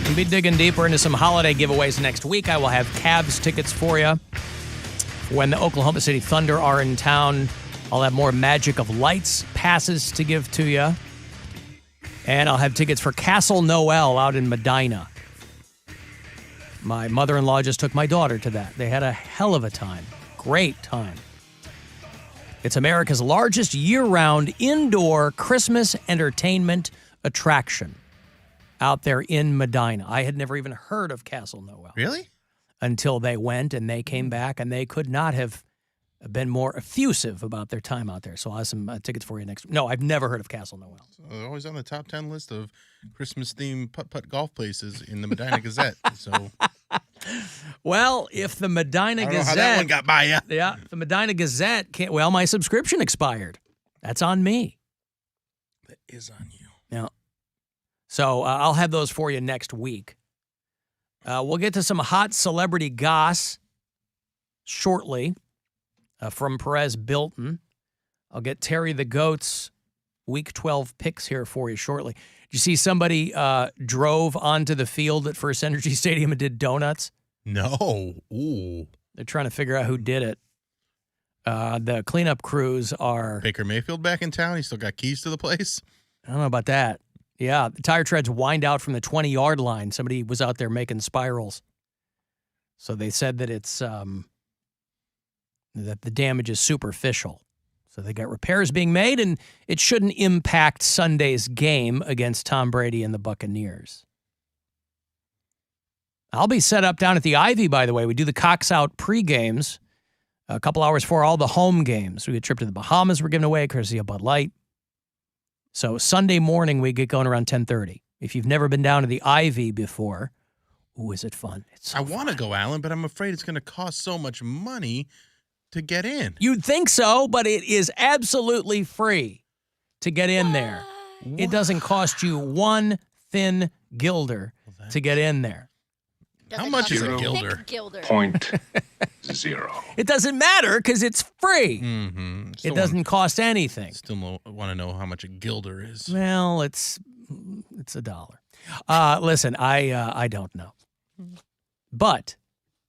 We'll be digging deeper into some holiday giveaways next week. I will have Cavs tickets for you. When the Oklahoma City Thunder are in town, I'll have more Magic of Lights passes to give to you. And I'll have tickets for Castle Noel out in Medina. My mother-in-law just took my daughter to that. They had a hell of a time. Great time. It's America's largest year-round indoor Christmas entertainment attraction out there in Medina. I had never even heard of Castle Noel. Really? Until they went and they came back, and they could not have been more effusive about their time out there. So I'll have some tickets for you next. No, I've never heard of Castle Noel. So always on the top 10 list of Christmas-themed putt-putt golf places in the Medina Gazette. So, well, if the Medina I don't know Gazette, how that one got by you. Yeah, if the Medina Gazette can't. Well, my subscription expired. That's on me. That is on you. Yeah. So I'll have those for you next week. We'll get to some hot celebrity goss shortly from Perez Bilton. I'll get Terry the Goat's Week 12 picks here for you shortly. Did you see somebody drove onto the field at First Energy Stadium and did donuts? No. Ooh. They're trying to figure out who did it. The cleanup crews are... Baker Mayfield back in town? He still got keys to the place? I don't know about that. Yeah, the tire treads wind out from the 20-yard line. Somebody was out there making spirals. So they said that it's that the damage is superficial. So they got repairs being made, and it shouldn't impact Sunday's game against Tom Brady and the Buccaneers. I'll be set up down at the Ivy, by the way. We do the Cox Out pre-games a couple hours before all the home games. We get a trip to the Bahamas we're giving away, courtesy of Bud Light. So Sunday morning, we get going around 10:30. If you've never been down to the Ivy before, ooh, is it fun? It's so I want to go, Alan, but I'm afraid it's going to cost so much money to get in. You'd think so, but it is absolutely free to get in there. What? It doesn't cost you one thin gilder to get in there. How much is a gilder? .0. It doesn't matter because it's free. Mm-hmm. It doesn't cost anything. Still want to know how much a gilder is. Well, it's $1. Listen, I don't know. But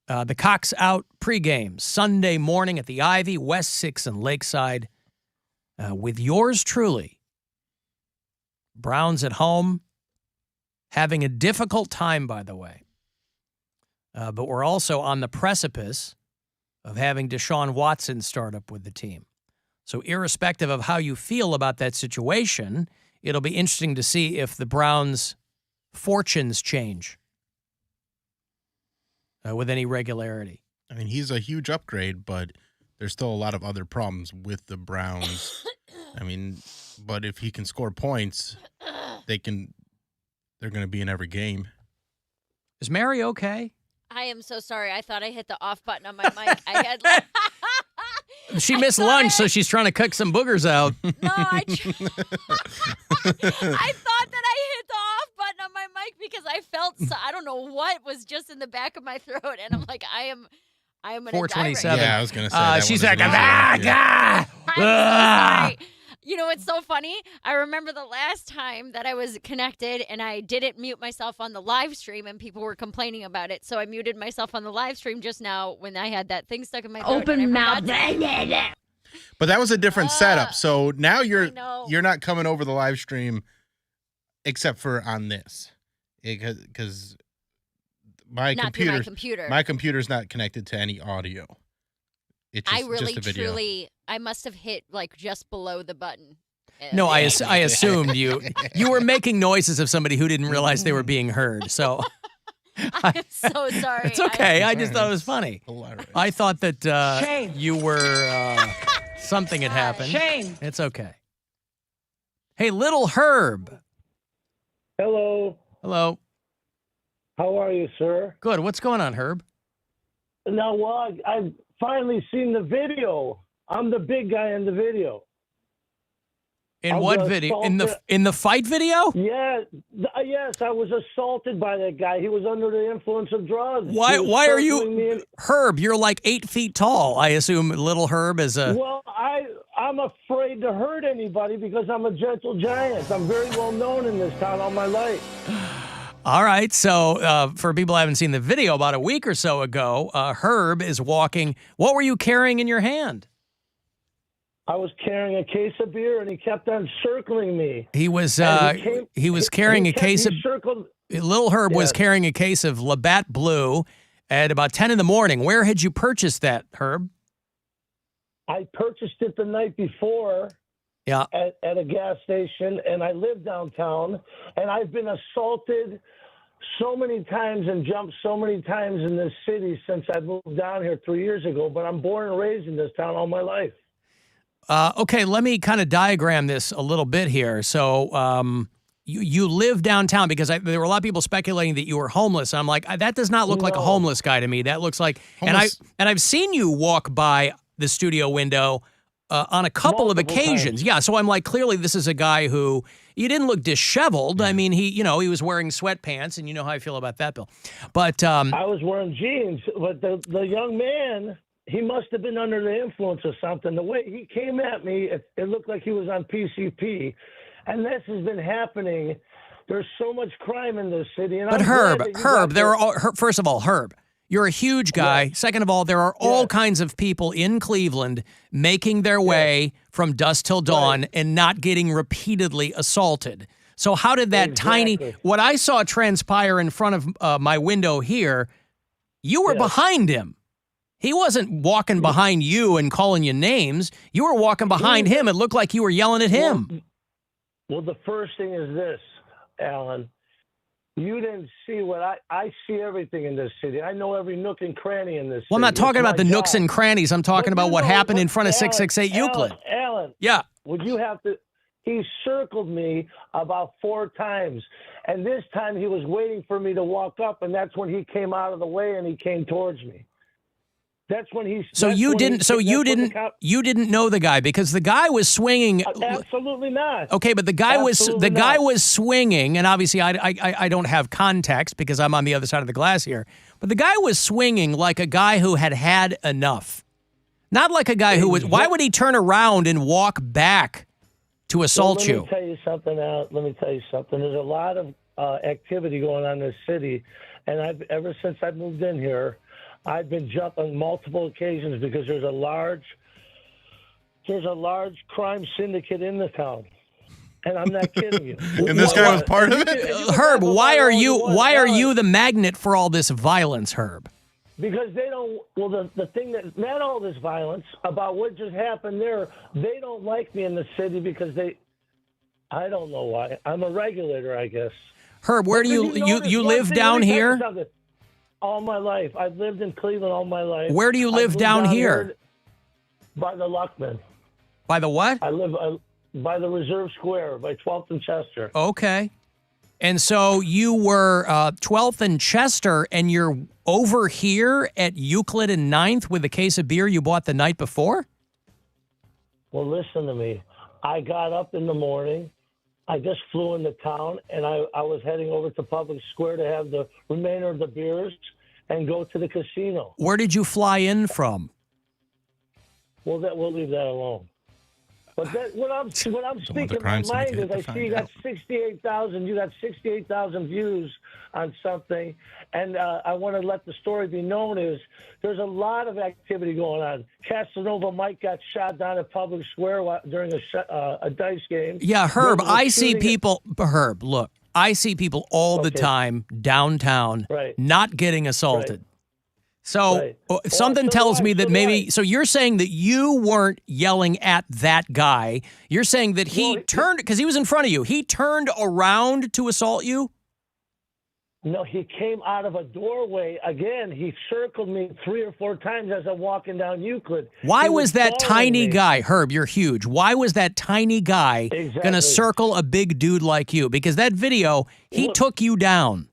the Cox Out pregame Sunday morning at the Ivy, West 6 and Lakeside, with yours truly. Browns at home, having a difficult time, by the way. But we're also on the precipice of having Deshaun Watson start up with the team. So irrespective of how you feel about that situation, it'll be interesting to see if the Browns' fortunes change with any regularity. I mean, he's a huge upgrade, but there's still a lot of other problems with the Browns. I mean, but if he can score points, they're going to be in every game. Is Mary okay? I am so sorry. I thought I hit the off button on my mic. I had like... She missed lunch, so she's trying to cook some boogers out. No, I thought that I hit the off button on my mic because I felt I don't know what was just in the back of my throat, and I'm like, I am going to die right 427. now. Yeah, I was going to say that. She's one like, is I'm so sorry. You know what's so funny? I remember the last time that I was connected and I didn't mute myself on the live stream and people were complaining about it. So I muted myself on the live stream just now when I had that thing stuck in my throat. Open mouth. But that was a different setup. So now you're know. not coming over the live stream except for on this. Because my computer's not connected to any audio. It's just, I really, just a video. truly, I must have hit like just below the button. No, I assumed you were making noises of somebody who didn't realize they were being heard. So I'm so sorry. it's okay. I just thought it was funny. Hilarious. I thought that you were something had happened. Shame. It's okay. Hey, little Herb. Hello. Hello. How are you, sir? Good. What's going on, Herb? Now, well, I've finally seen the video. I'm the big guy in the video. In I what was video? assaulted. In the fight video? Yeah, yes, I was assaulted by that guy. He was under the influence of drugs. Why are you circling me Herb? You're like 8 feet tall. I assume little Herb is a. Well, I'm afraid to hurt anybody because I'm a gentle giant. I'm very well known in this town all my life. All right. So for people who haven't seen the video, about a week or so ago, Herb is walking. What were you carrying in your hand? I was carrying a case of beer, and he kept on circling me. He was carrying a case of. Little Herb was carrying a case of Labatt Blue at about 10 in the morning. Where had you purchased that, Herb? I purchased it the night before. Yeah. At a gas station, and I live downtown, and I've been assaulted so many times and jumped so many times in this city since I moved down here 3 years ago, but I'm born and raised in this town all my life. Okay, let me kind of diagram this a little bit here. So you live downtown, because there were a lot of people speculating that you were homeless. I'm like, that does not look like a homeless guy to me. That looks like, homeless. and I've seen you walk by the studio window on a couple of occasions. Times. Yeah, so I'm like, clearly this is a guy who, you didn't look disheveled. I mean, he was wearing sweatpants, and you know how I feel about that, Bill. But I was wearing jeans, but the young man, he must have been under the influence of something. The way he came at me, it looked like he was on PCP, and this has been happening. There's so much crime in this city. And but Herb, first of all, Herb, you're a huge guy. Yes. Second of all, there are all kinds of people in Cleveland making their way from dusk till dawn and not getting repeatedly assaulted. So how did that what I saw transpire in front of my window here, you were behind him. He wasn't walking behind you and calling you names. You were walking behind him. It looked like you were yelling at him. Well, the first thing is this, Alan. You didn't see what I see everything in this city. I know every nook and cranny in this city. Well, I'm not talking about the nooks and crannies. I'm talking about what happened in front of 668 Euclid. Alan. Yeah. Would you have to? He circled me about 4 times. And this time he was waiting for me to walk up. And that's when he came out of the way and he came towards me. That's when he. You didn't know the guy, because the guy was swinging. Absolutely not. Okay, but the guy was swinging, and obviously I don't have context because I'm on the other side of the glass here. But the guy was swinging like a guy who had had enough, not like a guy who was. Why would he turn around and walk back to assault you? Let me tell you something, Al. Let me tell you something. There's a lot of activity going on in this city, and ever since I moved in here, I've been jumped on multiple occasions because there's a large crime syndicate in the town, and I'm not kidding you. And this guy was part of it. Herb, why are you the magnet for all this violence, Herb? Because they don't. Well, the thing that not all this violence about what just happened there. They don't like me in the city because I don't know why. I'm a regulator, I guess. Herb, where do you live down here? All my life. I've lived in Cleveland all my life. Where do you live down here? By the Luckman. By the what? I live by the Reserve Square, by 12th and Chester. Okay. And so you were 12th and Chester, and you're over here at Euclid and 9th with a case of beer you bought the night before? Well, listen to me. I got up in the morning. I just flew into town, and I was heading over to Public Square to have the remainder of the beers and go to the casino. Where did you fly in from? Well, we'll leave that alone. But what I'm speaking in my mind is I see you got 68,000 views on something, and I want to let the story be known is there's a lot of activity going on. Casanova Mike got shot down at Public Square during a dice game. Yeah, Herb, I see people. Herb, look, I see people all the time downtown not getting assaulted. Right. So something tells me that maybe, so you're saying that you weren't yelling at that guy. You're saying that he turned, because he was in front of you, he turned around to assault you? No, he came out of a doorway. Again, he circled me 3 or 4 times as I'm walking down Euclid. Why was that tiny guy, Herb, you're huge, why was that tiny guy going to circle a big dude like you? Because that video, he took you down.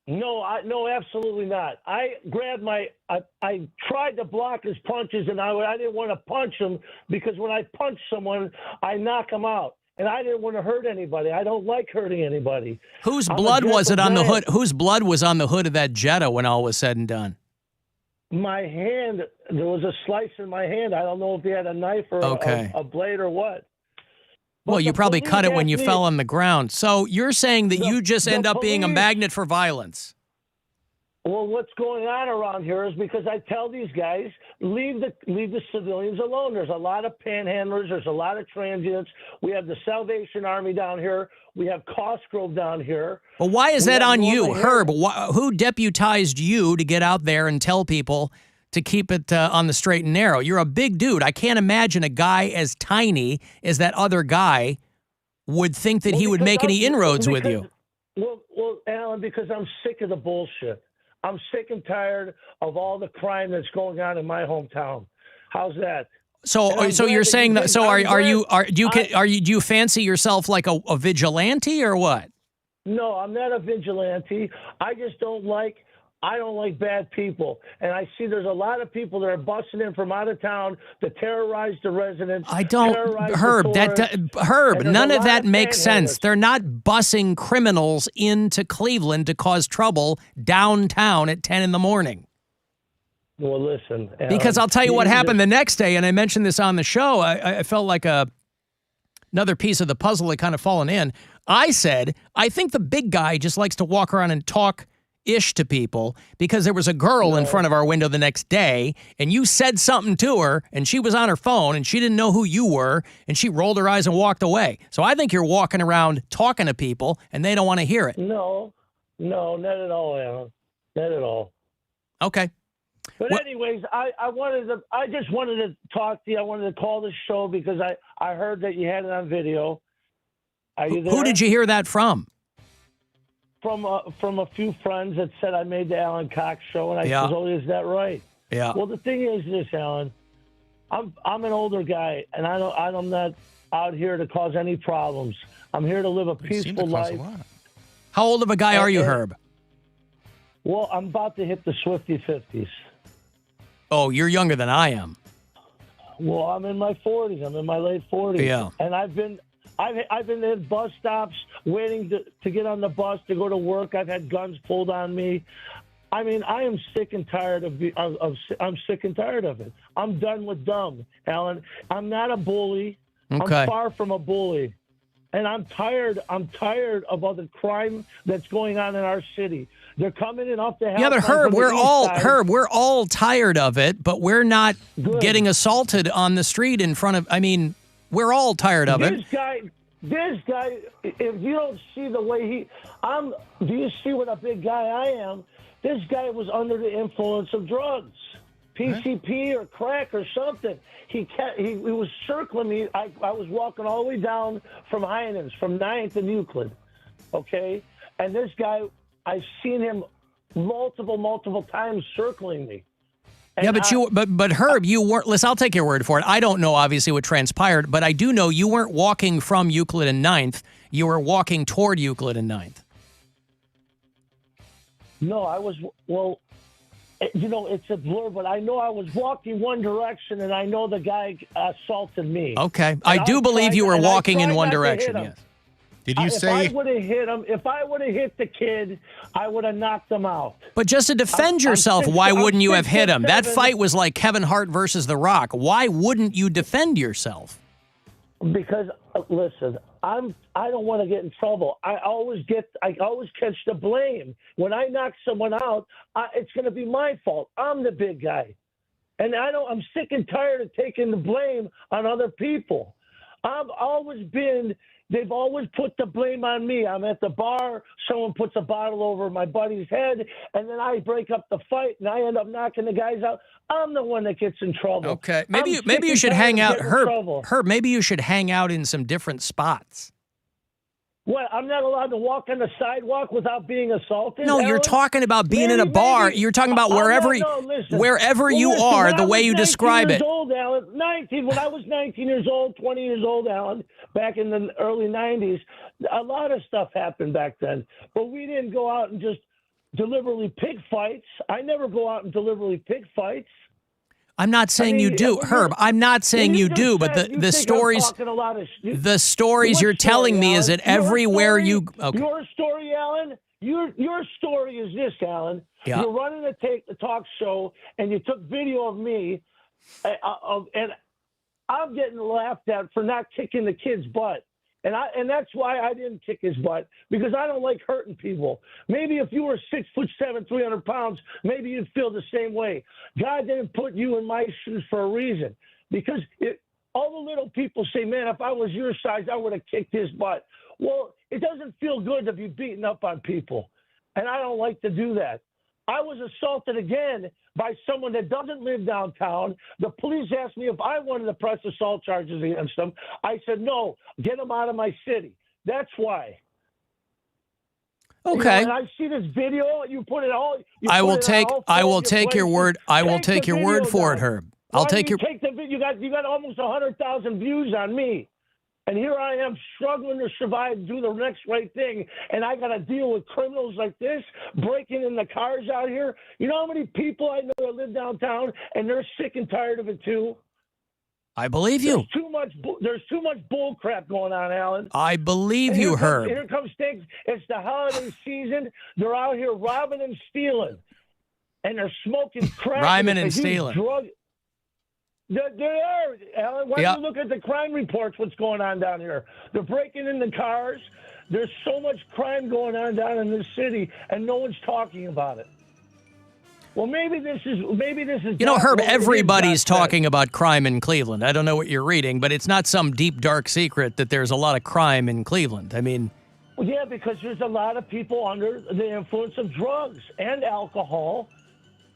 No, absolutely not. I grabbed I tried to block his punches, and I didn't want to punch him because when I punch someone, I knock them out. And I didn't want to hurt anybody. I don't like hurting anybody. Whose blood was it on the hood? Whose blood was on the hood of that Jetta when all was said and done? My hand, there was a slice in my hand. I don't know if he had a knife or a blade or what. Well, you probably police cut it when asked you me- fell on the ground. So you're saying that The- you just the end up being a police- magnet for violence. Well, what's going on around here is because I tell these guys, leave the civilians alone. There's a lot of panhandlers. There's a lot of transients. We have the Salvation Army down here. We have Cosgrove down here. Well, why is We that have on you, Norma Herb? Harris. Who deputized you to get out there and tell people to keep it on the straight and narrow? You're a big dude. I can't imagine a guy as tiny as that other guy would think that he would because make any inroads with because- you. Well, Alan, because I'm sick of the bullshit. I'm sick and tired of all the crime that's going on in my hometown. How's that? And So, I'm so glad you're that saying you that? did- So, I'm glad- do you fancy yourself like a vigilante or what? No, I'm not a vigilante. I just don't like bad people. And I see there's a lot of people that are busting in from out of town to terrorize the residents. I don't, terrorize the Herb. tourists. Herb. and there's None a of lot that of makes sense. panhandlers. They're not bussing criminals into Cleveland to cause trouble downtown at 10 in the morning. Well, listen. Because Alan, I'll tell you you what need to- happened the next day, and I mentioned this on the show. I felt like another piece of the puzzle had kind of fallen in. I said, I think the big guy just likes to walk around and talk ish to people because there was a girl in front of our window the next day, and you said something to her, and she was on her phone, and she didn't know who you were, and she rolled her eyes and walked away. So I think you're walking around talking to people, and they don't want to hear it. No, not at all, Alan. Not at all. Okay. But What- anyways, I just wanted to talk to you. I wanted to call the show because I heard that you had it on video. Are you there? Who did you hear that from? From a few friends that said I made the Alan Cox Show, and I Yeah. said, "Oh, is that right?" Yeah. Well, the thing is this, Alan. I'm an older guy, and I'm not out here to cause any problems. I'm here to live a They seem to peaceful cause a life. lot. How old of a guy are you, Okay. Herb? Well, I'm about to hit the Swifty 50s. Oh, you're younger than I am. Well, I'm in my 40s. I'm in my late 40s. Yeah. And I've been at bus stops waiting to get on the bus to go to work. I've had guns pulled on me. I mean, I am sick and tired I'm sick and tired of it. I'm done with dumb, Alan. I'm not a bully. Okay. I'm far from a bully. And I'm tired of all the crime that's going on in our city. They're coming in off the Yeah, but Half Line Herb, from the east side. we're all tired of it, but we're not Good. getting assaulted on the street in front of. I mean, we're all tired of it. This guy, if you don't see the way do you see what a big guy I am? This guy was under the influence of drugs, PCP or crack or something. He was circling me. I was walking all the way down from Heinens, from 9th and Euclid, okay? And this guy, I've seen him multiple times circling me. And Yeah, but Herb, you weren't. Listen, I'll take your word for it. I don't know obviously what transpired, but I do know you weren't walking from Euclid and 9th. You were walking toward Euclid and 9th. No, I was, well, it's a blur, but I know I was walking one direction, and I know the guy assaulted me. Okay, I do believe you were walking in one direction. Yes. Did you If say? I would have hit him, if I would have hit the kid, I would have knocked him out. But just to defend yourself, I'm why wouldn't you have hit him? That 6'7". fight was like Kevin Hart versus The Rock. Why wouldn't you defend yourself? Because listen, I don't want to get in trouble. I always catch the blame. When I knock someone out, it's going to be my fault. I'm the big guy, and I'm sick and tired of taking the blame on other people. They've always put the blame on me. I'm at the bar, someone puts a bottle over my buddy's head, and then I break up the fight, and I end up knocking the guys out. I'm the one that gets in trouble. Okay, maybe I'm sick you and should tired hang of out, getting in Herb. trouble. Herb, maybe you should hang out in some different spots. What? I'm not allowed to walk on the sidewalk without being assaulted? No, you're Alan? talking about being in a Maybe- bar. maybe- You're talking about wherever listen. wherever Well, you listen, are, when the I way was you 19 describe years it. Old, Alan, 19. When I was 19 years old, 20 years old, Alan, back in the early 90s, a lot of stuff happened back then. But we didn't go out and just deliberately pick fights. I never go out and deliberately pick fights. I'm not saying you mean, do, well, Herb. I'm not saying you just do, but said the you think I'm stories talking a lot of the stories What you're telling story, me is Alan? that everywhere you Your story, Alan. Your story is this, Alan. Yeah. You're running a talk show, and you took video of me, and I'm getting laughed at for not kicking the kid's butt. And that's why I didn't kick his butt, because I don't like hurting people. Maybe if you were 6'7", 300 pounds, maybe you'd feel the same way. God didn't put you in my shoes for a reason, because all the little people say, man, if I was your size, I would have kicked his butt. Well, it doesn't feel good to be beating up on people, and I don't like to do that. I was assaulted again by someone that doesn't live downtown. The police asked me if I wanted to press assault charges against them. I said, no, get them out of my city. That's why. Okay. And I see this video. You put it all. I will take your word. I will take your word for it, Herb. I'll take your. Take the video. You got almost 100,000 views on me. And here I am struggling to survive, do the next right thing, and I got to deal with criminals like this, breaking in the cars out here. You know how many people I know that live downtown, and they're sick and tired of it too? I believe you. There's too much bull crap going on, Alan. I believe you, Herb. Here comes things. It's the holiday season. They're out here robbing and stealing, and they're smoking crack. Rhyming and stealing. They are, Alan. Why don't you look at the crime reports, what's going on down here? They're breaking into cars. There's so much crime going on down in this city, and no one's talking about it. Well, maybe this is. You know, Herb, everybody's talking about crime in Cleveland. I don't know what you're reading, but it's not some deep, dark secret that there's a lot of crime in Cleveland. I mean. Well, yeah, because there's a lot of people under the influence of drugs and alcohol.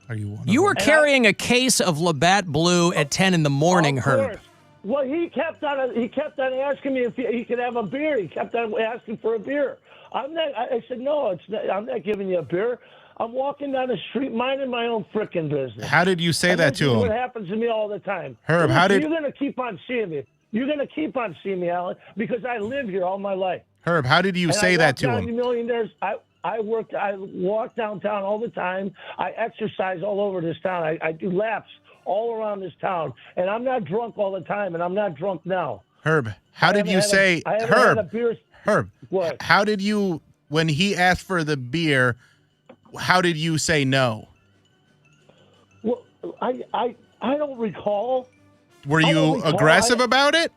Are you one? You were carrying a case of Labatt Blue at 10 in the morning, Herb. Well, he kept on asking me if he could have a beer. He kept on asking for a beer. I said, no, I'm not giving you a beer. I'm walking down the street minding my own frickin' business. How did you say that to him? What happens to me all the time. Herb, You're going to keep on seeing me. You're going to keep on seeing me, Alan, because I live here all my life. Herb, how did you say that to him? Millionaires. I walk downtown all the time. I exercise all over this town. I do laps all around this town. And I'm not drunk all the time, and I'm not drunk now. Herb, how did you say, Herb, what? How did you, when he asked for the beer, how did you say no? Well, I don't recall. Were you aggressive about it?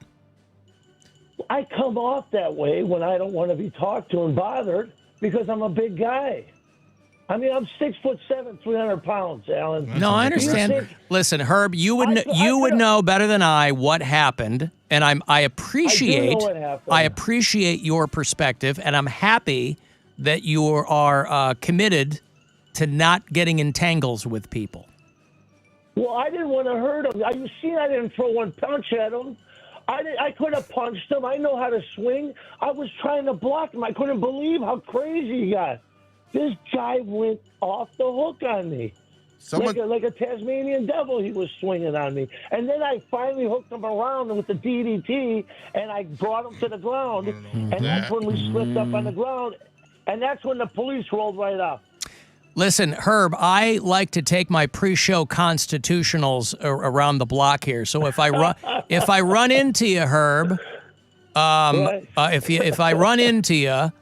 I come off that way when I don't want to be talked to and bothered. Because I'm a big guy. I mean, I'm 6'7", 300 pounds, Alan. No, I understand. Listen, Herb, you would know better than I what happened, and I appreciate your perspective, and I'm happy that you are committed to not getting in tangles with people. Well, I didn't want to hurt him. You see, I didn't throw one punch at him. I could have punched him. I know how to swing. I was trying to block him. I couldn't believe how crazy he got. This guy went off the hook on me. Like a Tasmanian devil, he was swinging on me. And then I finally hooked him around with the DDT, and I brought him to the ground. And that's when we slipped up on the ground. And that's when the police rolled right up. Listen, Herb, I like to take my pre-show constitutionals around the block here. So if I run into you, Herb, if I run into you,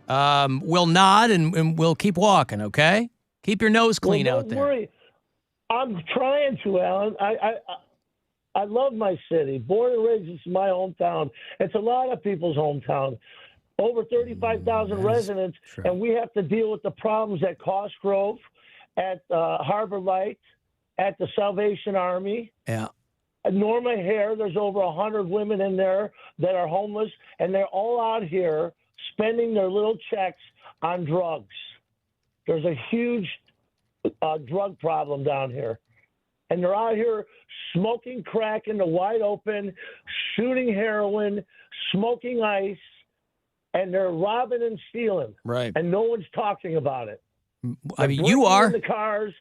we'll nod and we'll keep walking. Okay? Keep your nose clean out there. Don't worry. I'm trying to, Alan. I love my city. Born and raised, it's my hometown. It's a lot of people's hometown. Over 35,000 residents, and we have to deal with the problems at Cosgrove, at Harbor Light, at the Salvation Army. Yeah. At Norma Hare, there's over 100 women in there that are homeless, and they're all out here spending their little checks on drugs. There's a huge drug problem down here. And they're out here smoking crack in the wide open, shooting heroin, smoking ice, and they're robbing and stealing. Right. And no one's talking about it. I mean, you are. The cars.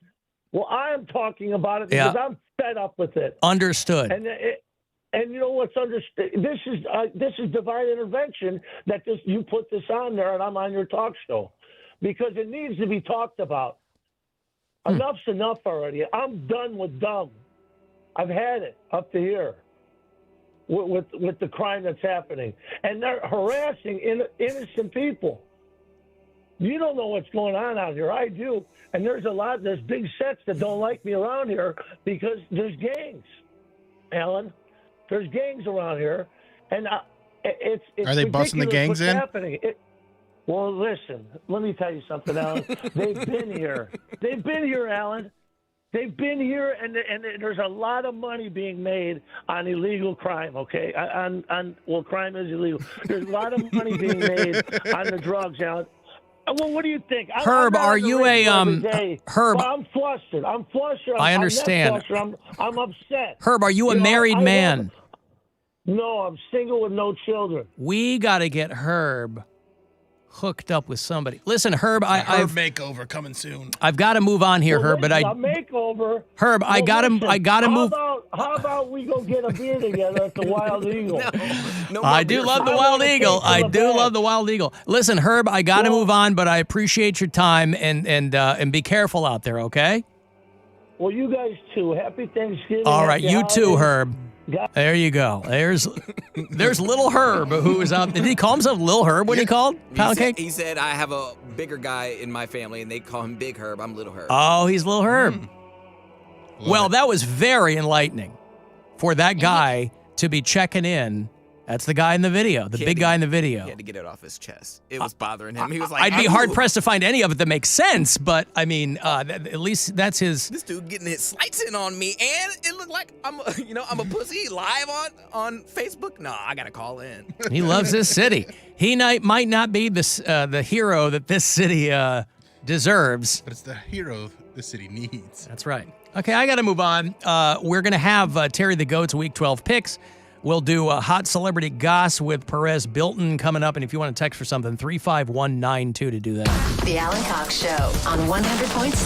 Well, I'm talking about it because I'm fed up with it. Understood. And you know what's understood? This is divine intervention that you put this on there, and I'm on your talk show because it needs to be talked about. Enough's enough already. I'm done with dumb. I've had it up to here with the crime that's happening, and they're harassing innocent people. You don't know what's going on out here. I do, and there's big sets that don't like me around here because there's gangs, Alan. There's gangs around here, and It's Are they busting the ridiculous gangs what's in? happening. Well, listen. Let me tell you something, Alan. They've been here. They've been here, Alan. They've been here, and there's a lot of money being made on illegal crime. Okay, well, crime is illegal. There's a lot of money being made on the drugs, Alan. Well, what do you think? Herb, are you a Herb? Well, I'm flustered. I understand. I'm not flustered. I'm upset. Herb, are you a married man? No, I'm single with no children. We got to get Herb hooked up with somebody. Listen, Herb, Herb makeover coming soon. I've got to move on here, Herb. But a makeover. Herb, I got to move. How about we go get a beer together at the Wild Eagle? I do love the Wild Eagle. I do love the Wild Eagle. Listen, Herb, I got to move on, but I appreciate your time and be careful out there, okay? Well, you guys too. Happy Thanksgiving. All right, Happy you too, holidays. Herb. There you go. There's little Herb who was out. Did he call himself Lil Herb when he called Poundcake? He said, I have a bigger guy in my family, and they call him Big Herb. I'm Little Herb. Oh, he's Lil Herb. Well, that was very enlightening for that guy to be checking in. That's the guy in the video, the big guy in the video. He had to get it off his chest. It was bothering him. He was like, I'd be hard-pressed to find any of it that makes sense, but, I mean, at least that's his... This dude getting his slights in on me, and it looked like I'm a pussy live on Facebook. No, I got to call in. He loves this city. He might not be the hero that this city deserves. But it's the hero the city needs. That's right. Okay, I got to move on. We're going to have Terry the Goat's Week 12 picks. We'll do a Hot Celebrity Goss with Perez Bilton coming up. And if you want to text for something, 35192 to do that. The Alan Cox Show on 100.7